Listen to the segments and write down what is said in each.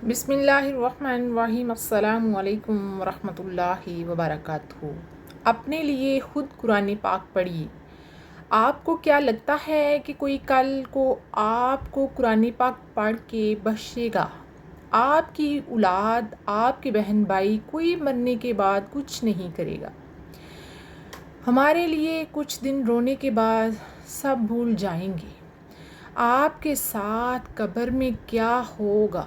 بسم اللہ الرحمن الرحیم۔ السلام علیکم ورحمۃ اللہ وبرکاتہ۔ اپنے لیے خود قرآن پاک پڑھیے۔ آپ کو کیا لگتا ہے کہ کوئی کل کو آپ کو قرآن پاک پڑھ کے بخشے گا؟ آپ کی اولاد، آپ کے بہن بھائی کوئی مرنے کے بعد کچھ نہیں کرے گا۔ ہمارے لیے کچھ دن رونے کے بعد سب بھول جائیں گے۔ آپ کے ساتھ قبر میں کیا ہوگا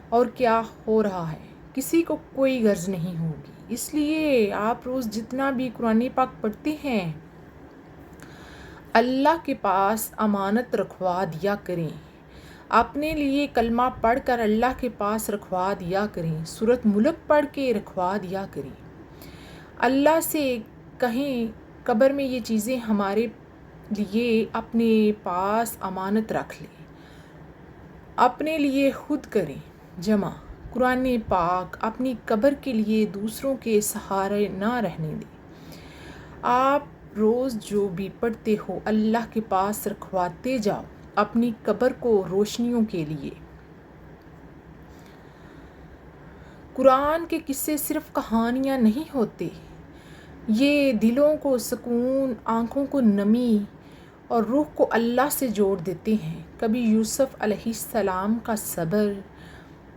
اور کیا ہو رہا ہے کسی کو کوئی غرض نہیں ہوگی۔ اس لیے آپ روز جتنا بھی قرآن پاک پڑھتے ہیں اللہ کے پاس امانت رکھوا دیا کریں۔ اپنے لیے کلمہ پڑھ کر اللہ کے پاس رکھوا دیا کریں۔ سورۃ ملک پڑھ کے رکھوا دیا کریں۔ اللہ سے کہیں قبر میں یہ چیزیں ہمارے لیے اپنے پاس امانت رکھ لیں۔ اپنے لیے خود کریں جمع قرآن پاک، اپنی قبر کے لیے دوسروں کے سہارے نہ رہنے دیں۔ آپ روز جو بھی پڑھتے ہو اللہ کے پاس رکھواتے جاؤ اپنی قبر کو روشنیوں کے لیے۔ قرآن کے قصے صرف کہانیاں نہیں ہوتے، یہ دلوں کو سکون، آنکھوں کو نمی اور روح کو اللہ سے جوڑ دیتے ہیں۔ کبھی یوسف علیہ السلام کا صبر،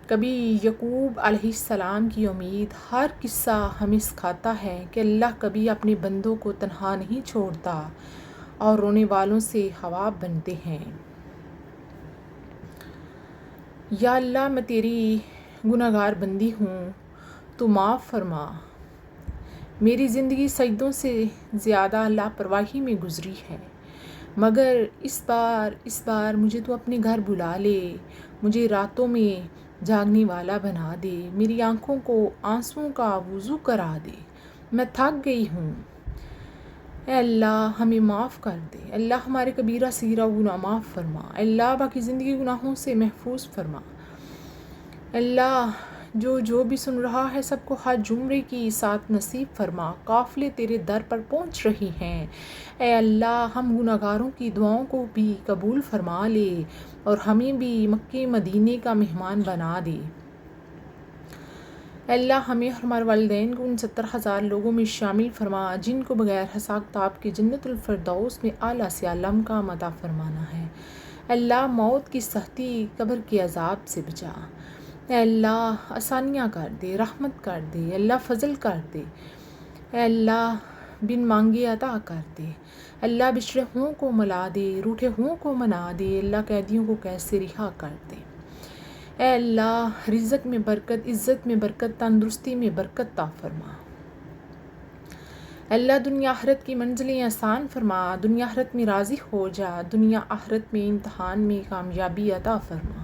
کبھی یعقوب علیہ السلام کی امید۔ ہر قصہ ہمیں سکھاتا ہے کہ اللہ کبھی اپنے بندوں کو تنہا نہیں چھوڑتا اور رونے والوں سے ہوا بنتے ہیں۔ یا اللہ، میں تیری گناہگار بندی ہوں، تو معاف فرما۔ میری زندگی سجدوں سے زیادہ لاپرواہی میں گزری ہے، مگر اس بار مجھے تو اپنے گھر بلا لے، مجھے راتوں میں جاگنے والا بنا دے، میری آنکھوں کو آنسوؤں کا وضو کرا دے، میں تھک گئی ہوں۔ اے اللہ ہمیں معاف کر دے، اللہ ہمارے کبیرہ صغیرہ گناہ معاف فرما، اللہ باقی زندگی گناہوں سے محفوظ فرما۔ اللہ جو بھی سن رہا ہے سب کو حج عمرے کی ساتھ نصیب فرما۔ قافلے تیرے در پر پہنچ رہی ہیں، اے اللہ ہم گناہ گاروں کی دعاؤں کو بھی قبول فرما لے اور ہمیں بھی مکہ مدینے کا مہمان بنا دے۔ اے اللہ ہمیں اور ہمارے والدین کو ان 70,000 لوگوں میں شامل فرما جن کو بغیر حساب کتاب کے جنت الفردوس میں اعلیٰ سے اعلیٰ مقام عطا فرمانا ہے۔ اے اللہ موت کی سختی، قبر کے عذاب سے بچا۔ اے اللہ آسانیاں کر دے، رحمت کر دے، اے اللہ فضل کر دے، اے اللہ بن مانگے عطا کر دے، اے اللہ بچھڑے ہوں کو ملا دے، روٹھے ہوں کو منا دے، اے اللہ قیدیوں کو قید سے رہا کر دے۔ اے اللہ رزق میں برکت، عزت میں برکت، تندرستی میں برکت عطا فرما۔ اے اللہ دنیا آخرت کی منزلیں آسان فرما، دنیا آخرت میں راضی ہو جا، دنیا آخرت میں امتحان میں کامیابی عطا فرما۔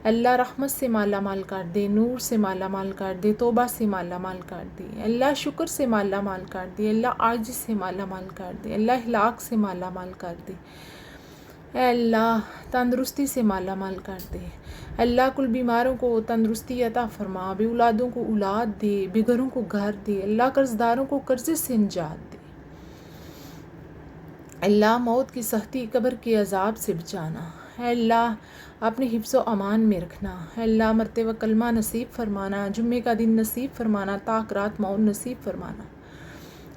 اے اللہ رحمت سے مالا مال کر دے، نور سے مالا مال کر دے، توبہ سے مالا مال کر دے، اے اللہ شکر سے مالا مال کر دے، اے اللہ عاجزی سے مالا مال کر دے، اے اللہ اخلاق سے مالا مال کر دے، اے اللہ تندرستی سے مالا مال کر دے، اے اللہ کل بیماروں کو تندرستی عطا فرما، بے اولادوں کو اولاد دے، بے گھروں کو گھر دے، اے اللہ قرض داروں کو قرضے سے نجات دے۔ اے اللہ موت کی سختی، قبر کے عذاب سے بچانا، اے اللہ اپنے حفظ و امان میں رکھنا، اے اللہ مرتے وقت کلمہ نصیب فرمانا، جمعے کا دن نصیب فرمانا، تاک رات موت نصیب فرمانا۔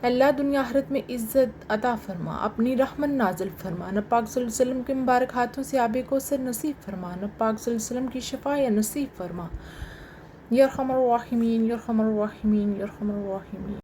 اے اللہ دنیا آخرت میں عزت عطا فرما، اپنی رحمت نازل فرما، نبی پاک صلی اللہ علیہ وسلم کے مبارک ہاتھوں سے آب کوثر نصیب فرما، نبی پاک صلی اللہ علیہ وسلم کی شفاعت نصیب فرما۔ یا ارحم الراحمین، یا ارحم الراحمین، یا ارحم الراحمین۔